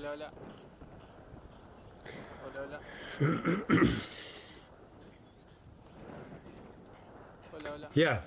Hola, hola. Hola, hola. Hola, hola. Yeah.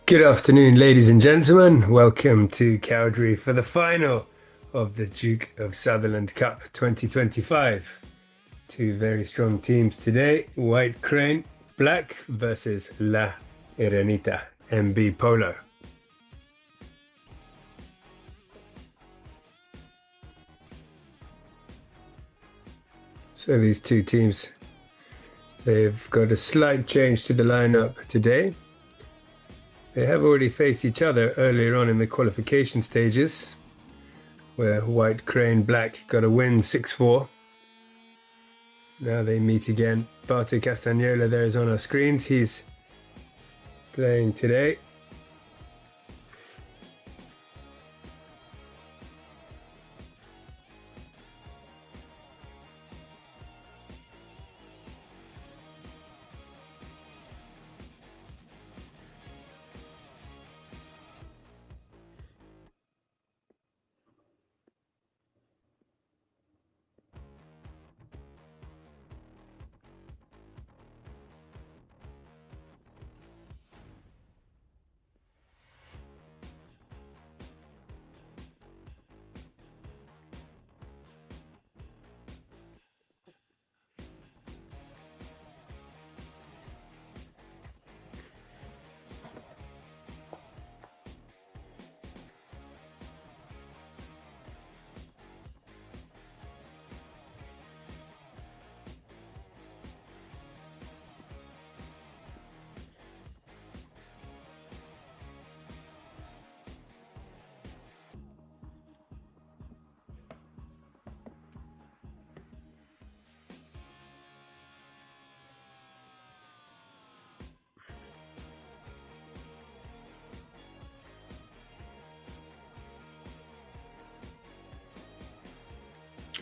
Good afternoon, ladies and gentlemen. Welcome to Cowdray for the final of the Duke of Sutherland Cup 2025. Two very strong teams today. White Crane Black versus La Erenita MB Polo. So these two teams, they've got a slight change to the lineup today. They have already faced each other earlier on in the qualification stages, where White Crane Black got a win 6-4. Now they meet again. Barto Castagnola there is on our screens. He's playing today.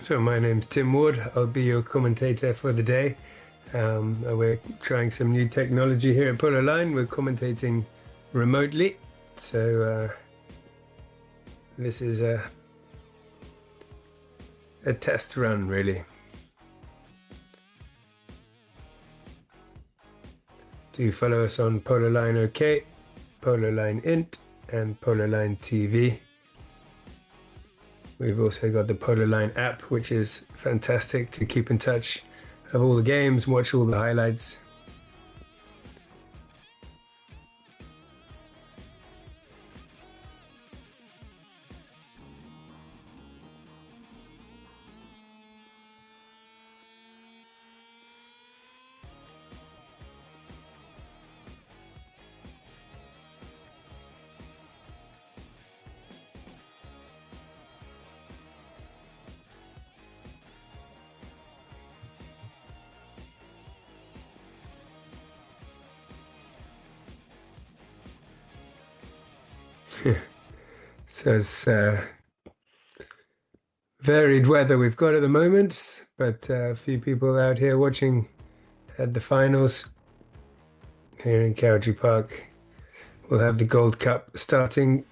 So my name's Tim Ward. I'll be your commentator for the day. We're trying some new technology here at Polo Line. We're commentating remotely. So this is a test run, really. Do follow us on Polo Line OK, Polo Line Int, and Polo Line TV. We've also got the Polo Line app, which is fantastic to keep in touch of all the games, watch all the highlights. So it's varied weather we've got at the moment, but a few people out here watching at the finals here in Cowdray Park. We'll have the Gold Cup starting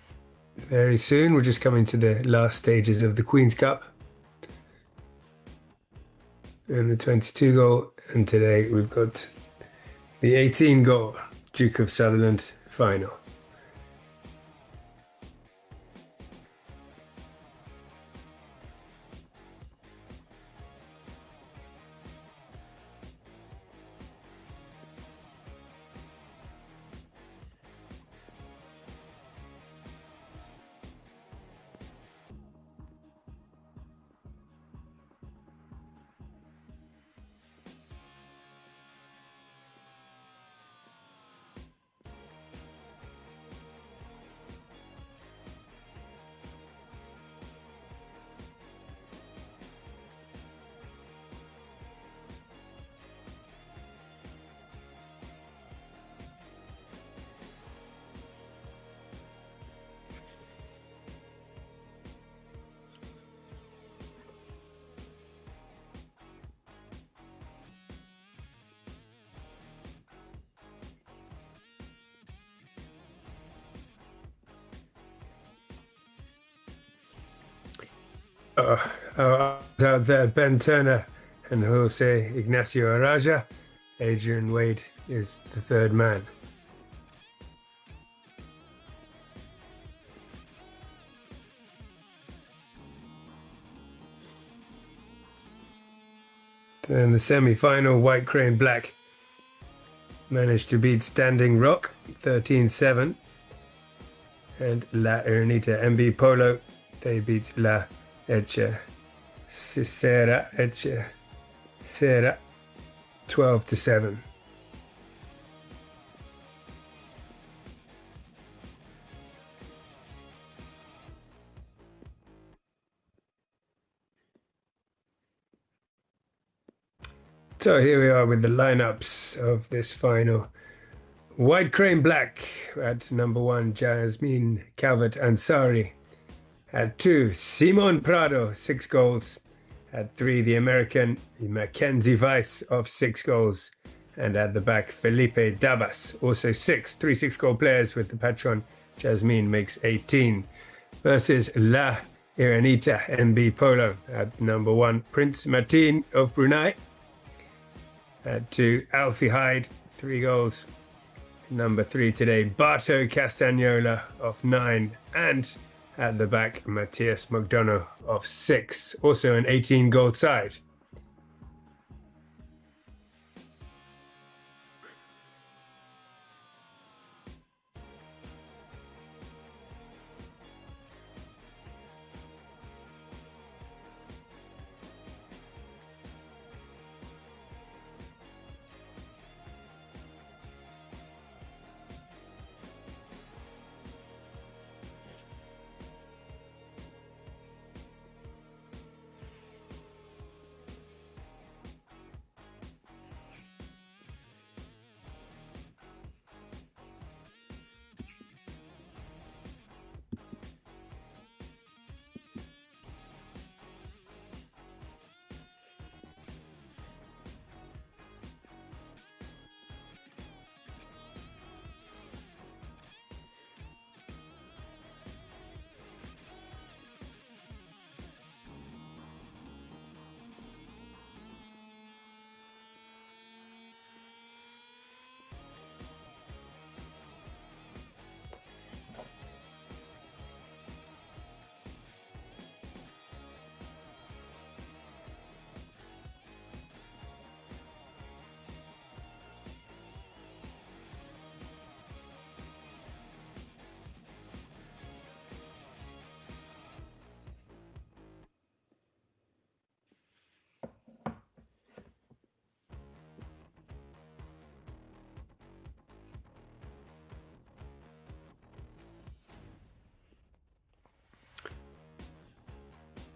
very soon. We're just coming to the last stages of the Queen's Cup and the 22 goal, and today we've got the 18 goal Duke of Sutherland final. Out there, Ben Turner and Jose Ignacio Araja. Adrian Wade is the third man. In the semi-final, White Crane Black managed to beat Standing Rock 13-7. And La Ernita MB Polo, they beat La Hechicera 12-7. So here we are with the lineups of this final. White Crane Black at number 1, Jasmine Calvert Ansari. At 2, Simon Prado, 6 goals. At 3, the American Mackenzie Weiss of 6 goals. And at the back, Felipe Dabas, also 6. 3 6-goal players with the patron. Jasmine makes 18. Versus La Iranita MB Polo. At number 1, Prince Martin of Brunei. At 2, Alfie Hyde, 3 goals. Number 3 today, Barto Castagnola of 9. And at the back, Matthias McDonough of 6. Also an 18-goal side.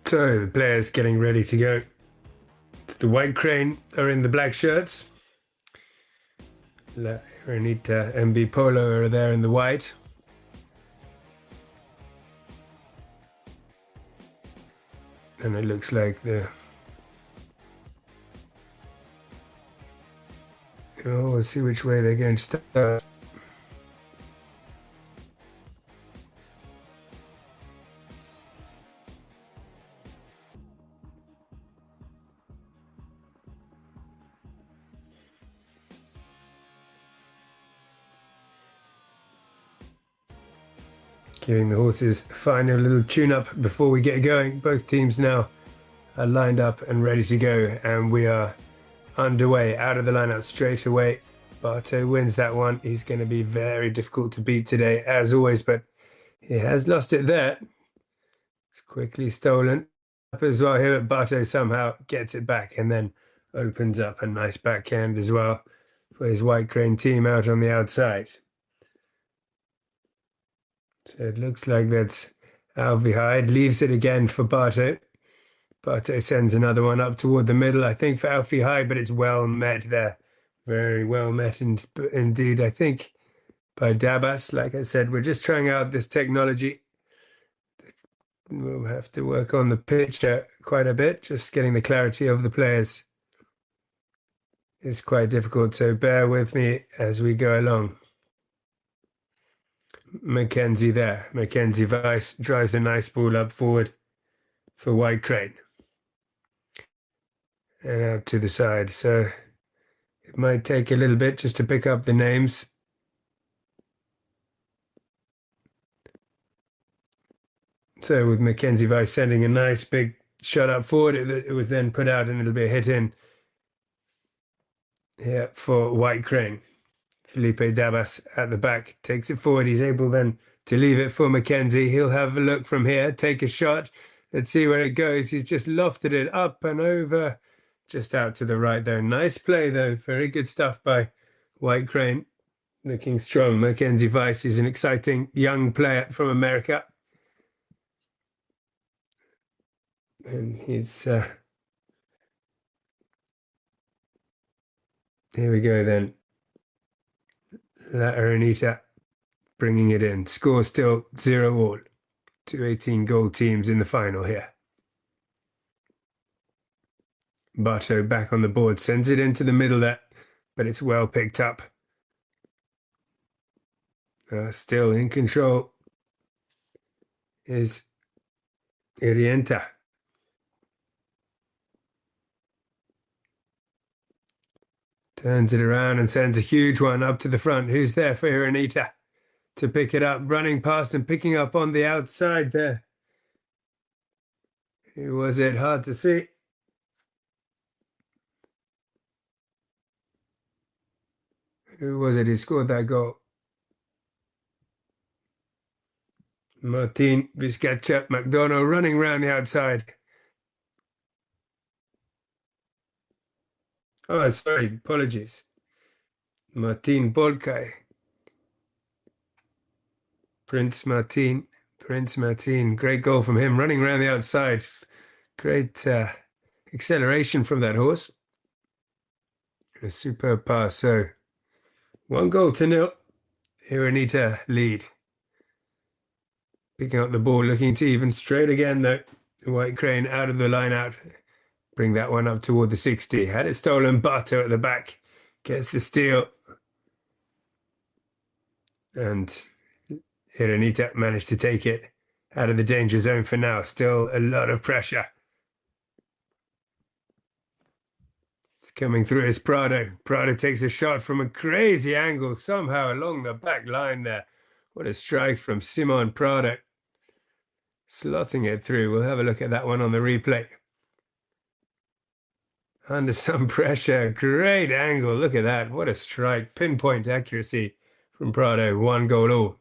So the players getting ready to go. The White Crane are in the black shirts. La Renita MB Polo are there in the white. And it looks like the... Oh, we'll see which way they're going to start. Giving the horses a final little tune-up before we get going. Both teams now are lined up and ready to go, and we are underway, out of the lineup straight away. Barto wins that one. He's going to be very difficult to beat today, as always, but he has lost it there. It's quickly stolen up as well here, but Barto somehow gets it back and then opens up a nice backhand as well for his White Crane team out on the outside. So it looks like that's Alfie Hyde, leaves it again for Barto. Barto sends another one up toward the middle, I think, for Alfie Hyde, but it's well met there. Very well met indeed, I think, by Dabas. Like I said, we're just trying out this technology. We'll have to work on the pitch quite a bit, just getting the clarity of the players. It's quite difficult, so bear with me as we go along. Mackenzie there. Mackenzie Weiss drives a nice ball up forward for White Crane. And out to the side. So it might take a little bit just to pick up the names. So with Mackenzie Weiss sending a nice big shot up forward, it was then put out and it'll be a hit in here for White Crane. Felipe Dabas at the back takes it forward. He's able then to leave it for Mackenzie. He'll have a look from here, take a shot. Let's see where it goes. He's just lofted it up and over, just out to the right there. Nice play though. Very good stuff by White Crane. Looking strong. Mackenzie Weiss is an exciting young player from America. And he's here we go then. La Aranita bringing it in. Score still 0-all. 2 18-goal teams in the final here. Bartow back on the board, sends it into the middle there, but it's well picked up. Still in control is Irienta. Turns it around and sends a huge one up to the front. Who's there for Irienta to pick it up? Running past and picking up on the outside there. Who was it? Hard to see. Who was it who scored that goal? Martin Vizcacha McDonough running around the outside. Oh, sorry, apologies. Martin Bolkai. Prince Martin. Great goal from him, running around the outside. Great acceleration from that horse. A superb pass. So 1-0. Irienta lead. Picking up the ball, looking to even straight again though. White Crane out of the line out. Bring that one up toward the 60. Had it stolen. Bartow at the back. Gets the steal. And Irienta managed to take it out of the danger zone for now. Still a lot of pressure. It's coming through as Prado. Prado takes a shot from a crazy angle somehow along the back line there. What a strike from Simon Prado. Slotting it through. We'll have a look at that one on the replay. Under some pressure. Great angle. Look at that. What a strike. Pinpoint accuracy from Prado. 1 goal all.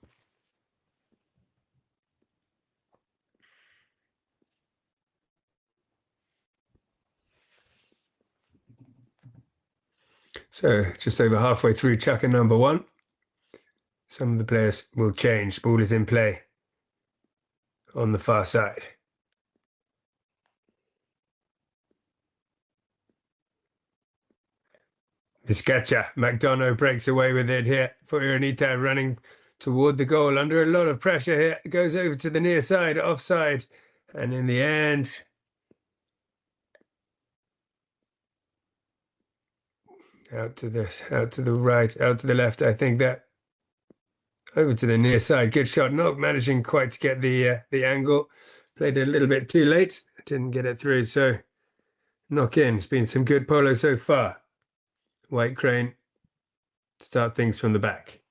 So just over halfway through chucker number 1. Some of the players will change. Ball is in play on the far side. Vizcacha. McDonough breaks away with it here for Irienta, running toward the goal under a lot of pressure here. It goes over to the near side, offside. And in the end, out to the right, out to the left, I think that. Over to the near side. Good shot. Not managing quite to get the angle. Played a little bit too late. Didn't get it through. So knock in. It's been some good polo so far. White Crane start things from the back.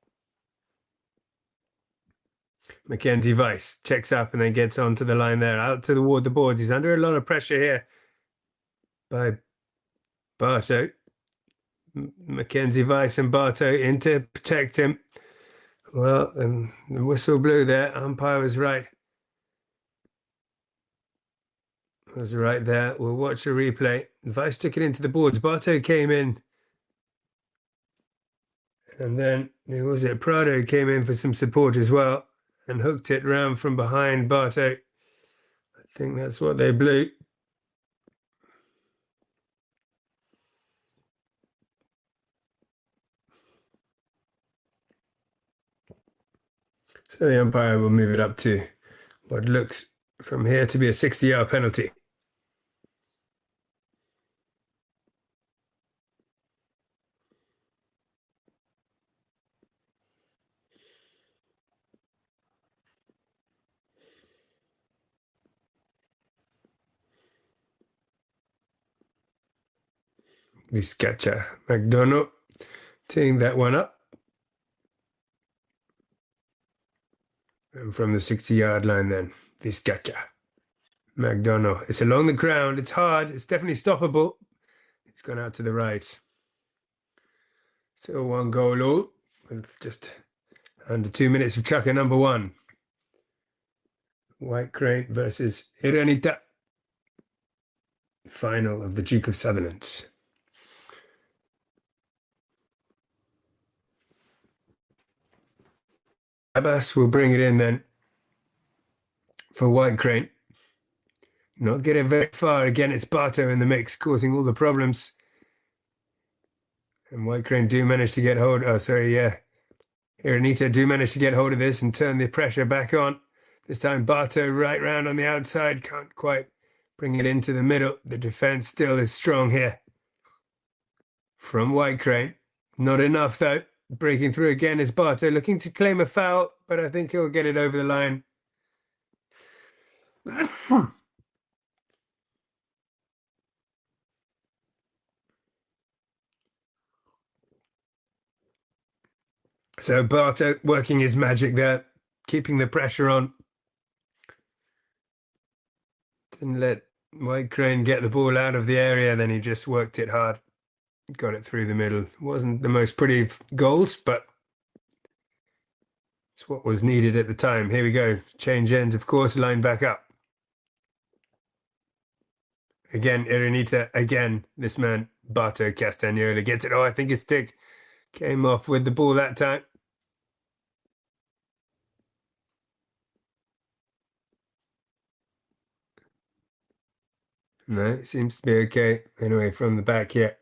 Mackenzie Weiss checks up and then gets onto the line there. Out toward the boards. He's under a lot of pressure here by Bartow. Mackenzie Weiss and Bartow in to protect him. Well, the whistle blew there. Umpire was right. Was right there. We'll watch a replay. Weiss took it into the boards. Bartow came in. And then, who was it? Prado came in for some support as well and hooked it round from behind Bartow. I think that's what they blew. So the umpire will move it up to what looks from here to be a 60-yard penalty. Vizcacha. McDonough teeing that one up. And from the 60-yard line then, Vizcacha. McDonough. It's along the ground. It's hard. It's definitely stoppable. It's gone out to the right. So 1 goal all with just under 2 minutes of chucker number 1. White Crane versus Iranita. Final of the Duke of Sutherland. Abbas will bring it in then for White Crane. Not get it very far. Again, it's Barto in the mix, causing all the problems. And White Crane do manage to get hold. Oh, sorry, yeah. Iranita do manage to get hold of this and turn the pressure back on. This time Barto right round on the outside. Can't quite bring it into the middle. The defense still is strong here. From White Crane. Not enough, though. Breaking through again is Barto, looking to claim a foul, but I think he'll get it over the line. So Barto working his magic there, keeping the pressure on. Didn't let White Crane get the ball out of the area, then he just worked it hard. Got it through the middle. Wasn't the most pretty goals, but it's what was needed at the time. Here we go. Change ends, of course, line back up. Again, Iranita, again, this man, Barto Castagnola, gets it. Oh, I think his stick came off with the ball that time. No, it seems to be okay. Anyway, from the back here,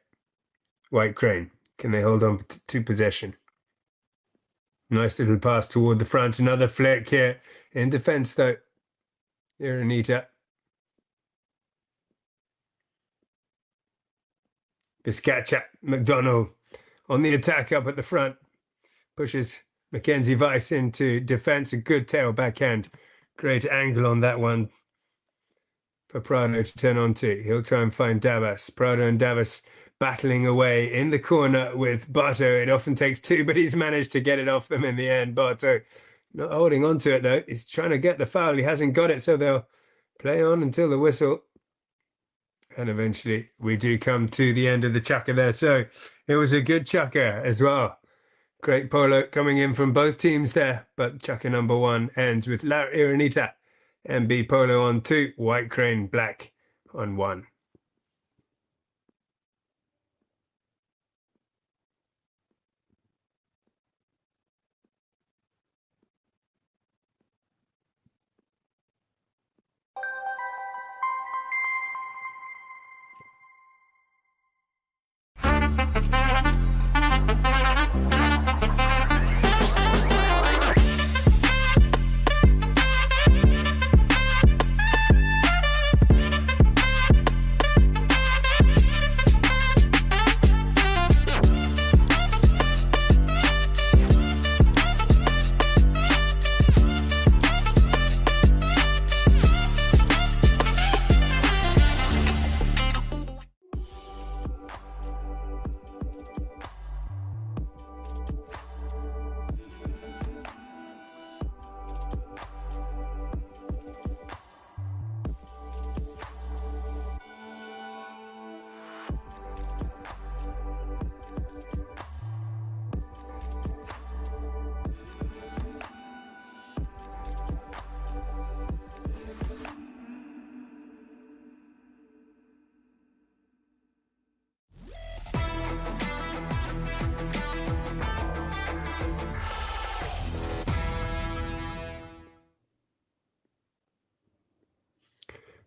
White Crane. Can they hold on to possession? Nice little pass toward the front. Another flick here. In defence, though. Iranita. Biscaccia, McDonald on the attack up at the front. Pushes Mackenzie Weiss into defence. A good tail backhand. Great angle on that one for Prado to turn onto. He'll try and find Davas. Prado and Davas battling away in the corner with Barto. It often takes two, but he's managed to get it off them in the end. Barto not holding on to it, though. He's trying to get the foul. He hasn't got it, so they'll play on until the whistle. And eventually we do come to the end of the chucker there. So it was a good chucker as well. Great polo coming in from both teams there. But chucker number 1 ends with La Iranita MB Polo on 2, White Crane Black on 1.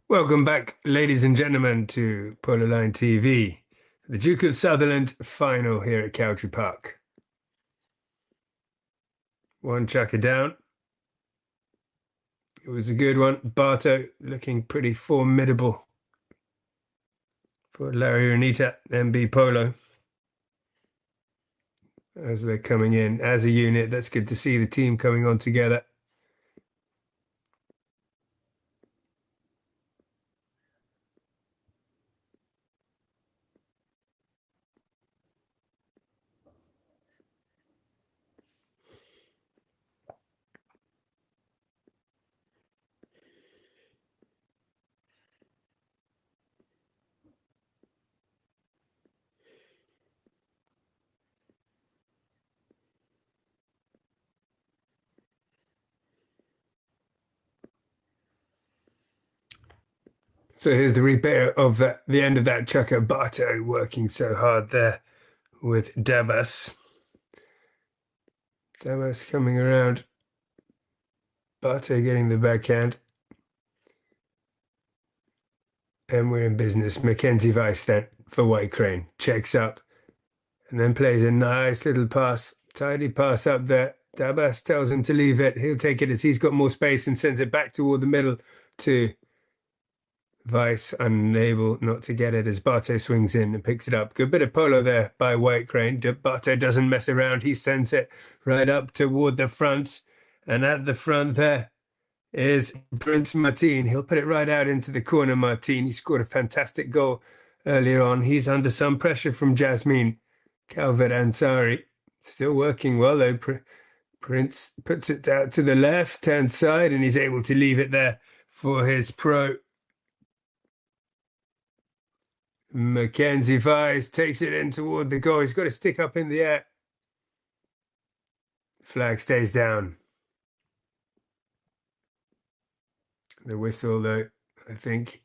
Welcome back, ladies and gentlemen, to Polo Line TV. The Duke of Sutherland final here at Cowdray Park. One chucker down. It was a good one. Barto looking pretty formidable for Larry Ranita, MB Polo. As they're coming in as a unit, that's good to see the team coming on together. So here's the replay of the end of that chucker. Barto working so hard there with Dabas. Dabas coming around. Barto getting the backhand. And we're in business. Mackenzie Weiss then for White Crane. Checks up and then plays a nice little pass. Tidy pass up there. Dabas tells him to leave it. He'll take it as he's got more space and sends it back toward the middle to Weiss, unable not to get it as Barto swings in and picks it up. Good bit of polo there by White Crane. Barto doesn't mess around. He sends it right up toward the front. And at the front there is Prince Martin. He'll put it right out into the corner, Martin. He scored a fantastic goal earlier on. He's under some pressure from Jasmine Calvert Ansari. Still working well, though. Prince puts it out to the left-hand side, and he's able to leave it there for his pro. Mackenzie Weiss takes it in toward the goal. He's got to stick up in the air. Flag stays down. The whistle, though, I think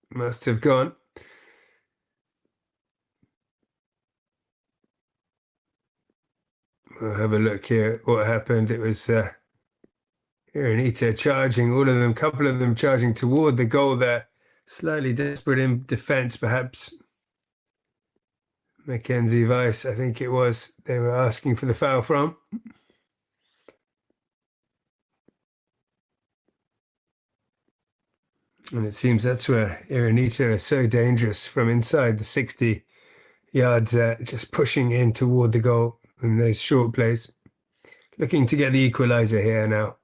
must have gone. We'll have a look here what happened. It was Iranita charging, all of them, couple of them charging toward the goal there. Slightly desperate in defense, perhaps. Mackenzie Weiss, I think it was, they were asking for the foul from. And it seems that's where Iranita are so dangerous from inside the 60 yards, just pushing in toward the goal in those short plays. Looking to get the equalizer here now.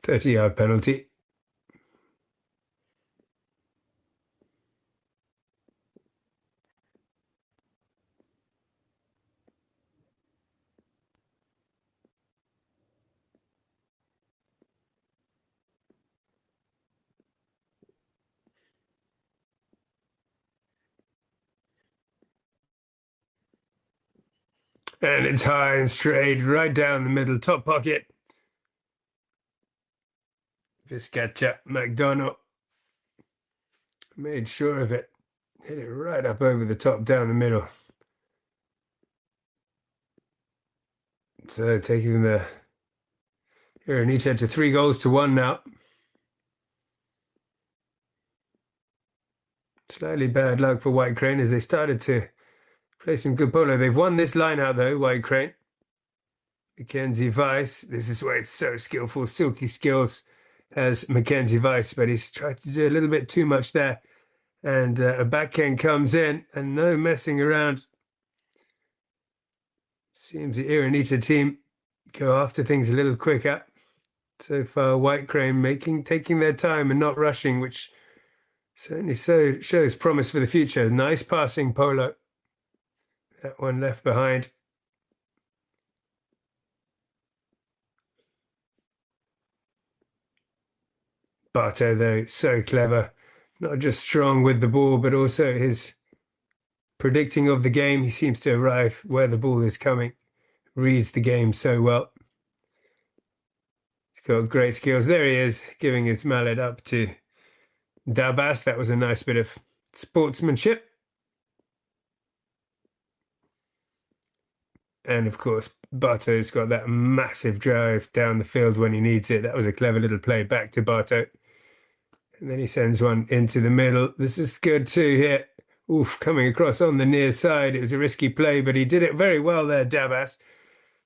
"30-yard penalty. And it's high and straight, right down the middle, top pocket. Viscacha McDonough made sure of it. Hit it right up over the top, down the middle. So taking the Iranita to 3-1 now. Slightly bad luck for White Crane as they started to play some good polo. They've won this line out though, White Crane. Mackenzie Weiss. This is where it's so skillful, silky skills as Mackenzie Weiss, but he's tried to do a little bit too much there. And a backhand comes in and no messing around. Seems the Iranita team go after things a little quicker. So far, White Crane taking their time and not rushing, which certainly shows promise for the future. Nice passing, Polo. That one left behind. Barto, though, so clever. Not just strong with the ball, but also his predicting of the game. He seems to arrive where the ball is coming. Reads the game so well. He's got great skills. There he is, giving his mallet up to Dabas. That was a nice bit of sportsmanship. And of course, Barto's got that massive drive down the field when he needs it. That was a clever little play back to Barto. And then he sends one into the middle. This is good too here. Oof, coming across on the near side. It was a risky play, but he did it very well there, Dabas.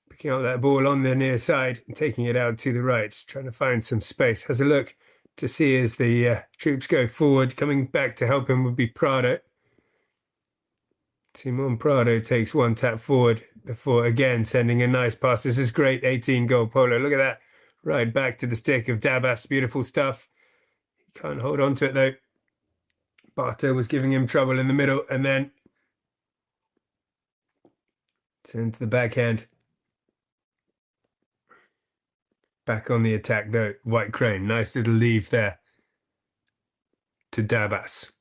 Picking up that ball on the near side and taking it out to the right. Trying to find some space. Has a look to see as the troops go forward. Coming back to help him would be Prado. Simon Prado takes one tap forward before again sending a nice pass. This is great 18-goal polo. Look at that. Right back to the stick of Dabas. Beautiful stuff. He can't hold on to it though. Barto was giving him trouble in the middle and then send to the backhand. Back on the attack though. White Crane. Nice little leave there to Dabas.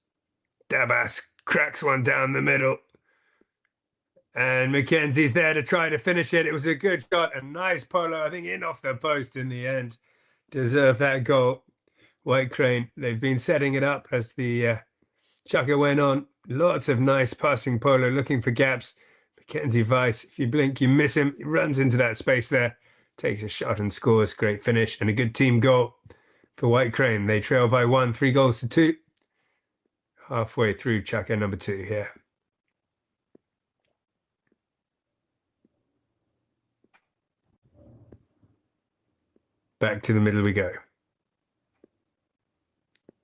Dabas cracks one down the middle. And Mackenzie's there to try to finish it. It was a good shot, a nice Polo, I think, in off the post in the end. Deserved that goal. White Crane, they've been setting it up as the chukker went on. Lots of nice passing Polo, looking for gaps. Mackenzie Weiss, if you blink, you miss him. He runs into that space there, takes a shot and scores. Great finish and a good team goal for White Crane. They trail by 1, 3 goals to 2. Halfway through chukker number 2 here. Back to the middle we go.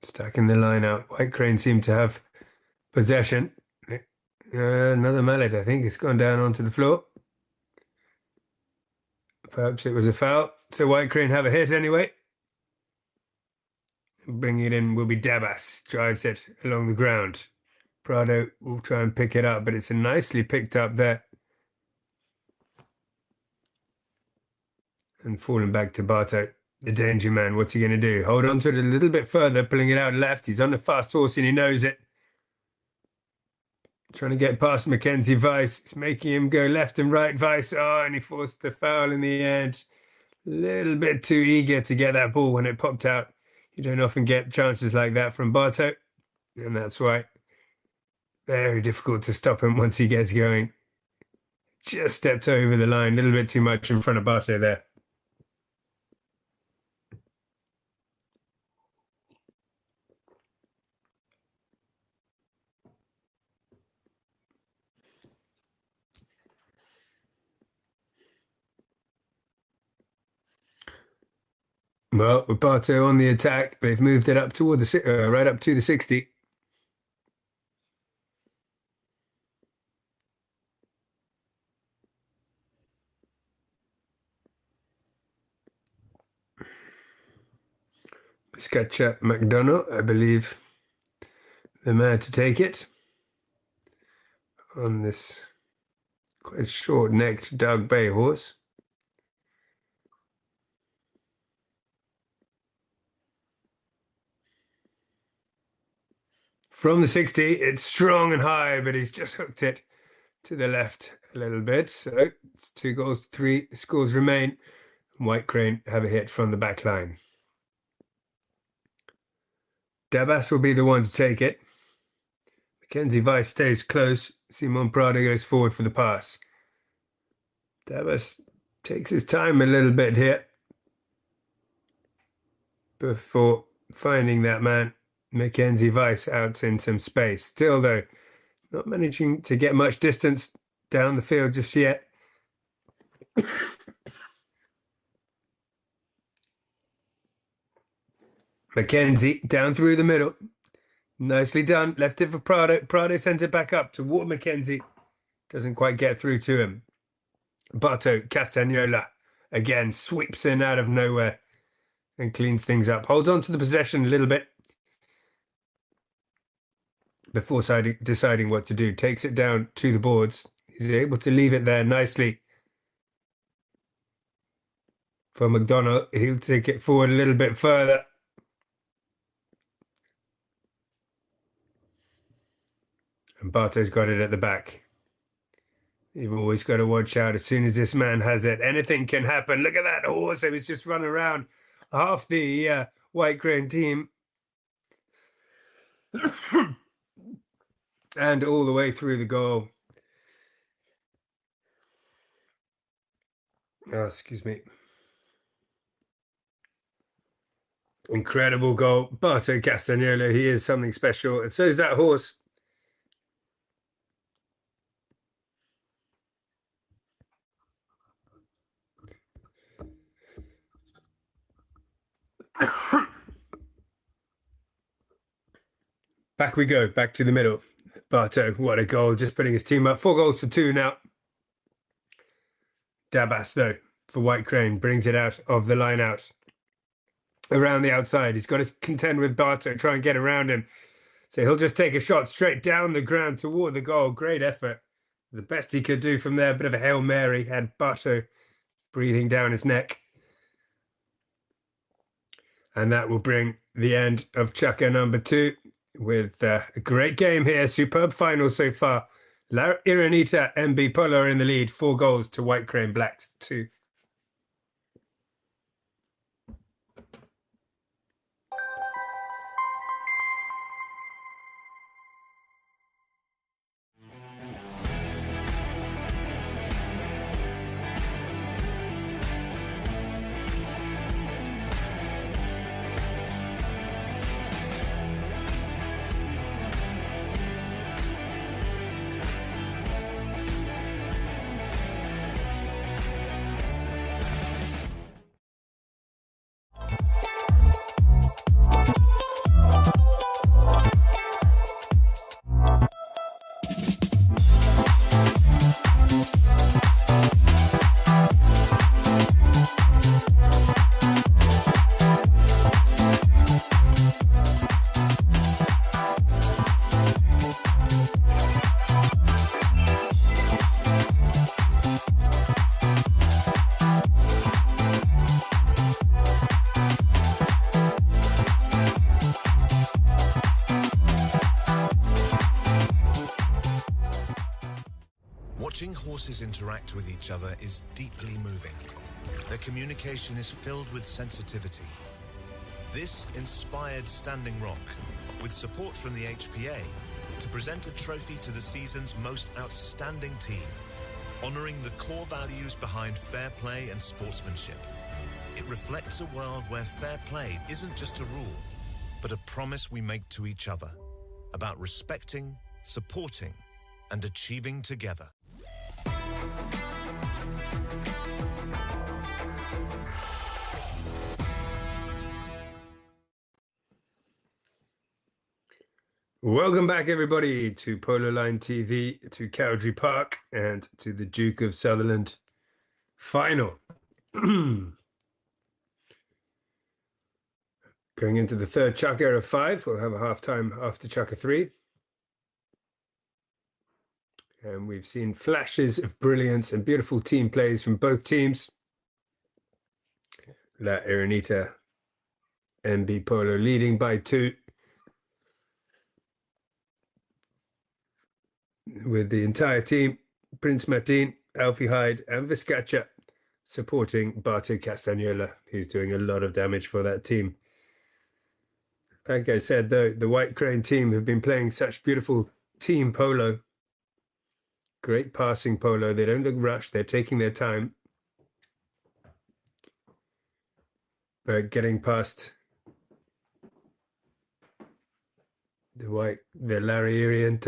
Stacking the line out. White Crane seem to have possession. Another mallet, I think. It's gone down onto the floor. Perhaps it was a foul. So White Crane have a hit anyway. Bringing it in will be Dabas. Drives it along the ground. Prado will try and pick it up, but it's nicely picked up there. And falling back to Barto, the danger man. What's he going to do? Hold on to it a little bit further, pulling it out left. He's on the fast horse and he knows it. Trying to get past Mackenzie Weiss. It's making him go left and right. Weiss, oh, and he forced the foul in the end. A little bit too eager to get that ball when it popped out. You don't often get chances like that from Barto. And that's why very difficult to stop him once he gets going. Just stepped over the line, a little bit too much in front of Barto there. Well, with Barto on the attack, they've moved it up toward the right up to the 60. Piscaccia McDonough, I believe, the man to take it on this quite short-necked Doug Bay horse. From the 60, it's strong and high, but he's just hooked it to the left a little bit. So it's 2 goals to 3. The scores remain. White Crane have a hit from the back line. Dabas will be the one to take it. Mackenzie Weiss stays close. Simon Prado goes forward for the pass. Dabas takes his time a little bit here before finding that man. Mackenzie Weiss out in some space. Still, though, not managing to get much distance down the field just yet. Mackenzie down through the middle. Nicely done. Left it for Prado. Prado sends it back up toward Mackenzie. Doesn't quite get through to him. Barto Castagnola again sweeps in out of nowhere and cleans things up. Holds on to the possession a little bit before deciding what to do. Takes it down to the boards. He's able to leave it there nicely for McDonough. He'll take it forward a little bit further. And Barto's got it at the back. You've always got to watch out. As soon as this man has it, anything can happen. Look at that horse. He was just running around half the White Crane team. And all the way through the goal. Oh, excuse me. Incredible goal. Barto Castagnola, he is something special. And so is that horse. Back we go, back to the middle. Barto, what a goal, just putting his team up. 4 goals to 2 now. Dabas, though, for White Crane, brings it out of the line out. Around the outside, he's got to contend with Barto, try and get around him. So he'll just take a shot straight down the ground toward the goal. Great effort. The best he could do from there, a bit of a Hail Mary, had Barto breathing down his neck. And that will bring the end of chukker number 2 with a great game here. Superb final so far. La Iranita MB Polo are in the lead, 4 goals to White Crane Blacks 2. Watching horses interact with each other is deeply moving. Their communication is filled with sensitivity. This inspired Standing Rock, with support from the HPA, to present a trophy to the season's most outstanding team, honouring the core values behind fair play and sportsmanship. It reflects a world where fair play isn't just a rule, but a promise we make to each other about respecting, supporting, and achieving together. Welcome back, everybody, to Polo Line TV, to Cowdray Park, and to the Duke of Sutherland final. Going into the third chukker of 5, we'll have a half-time after chukker 3. And we've seen flashes of brilliance and beautiful team plays from both teams. La Iranita MB Polo leading by 2. With the entire team, Prince Martin, Alfie Hyde, and Vizcacha supporting Barto Castagnola, who's doing a lot of damage for that team. Like I said, though, the White Crane team have been playing such beautiful team polo. Great passing polo. They don't look rushed. They're taking their time. But getting past the Larry Irient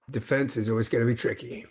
defense is always going to be tricky.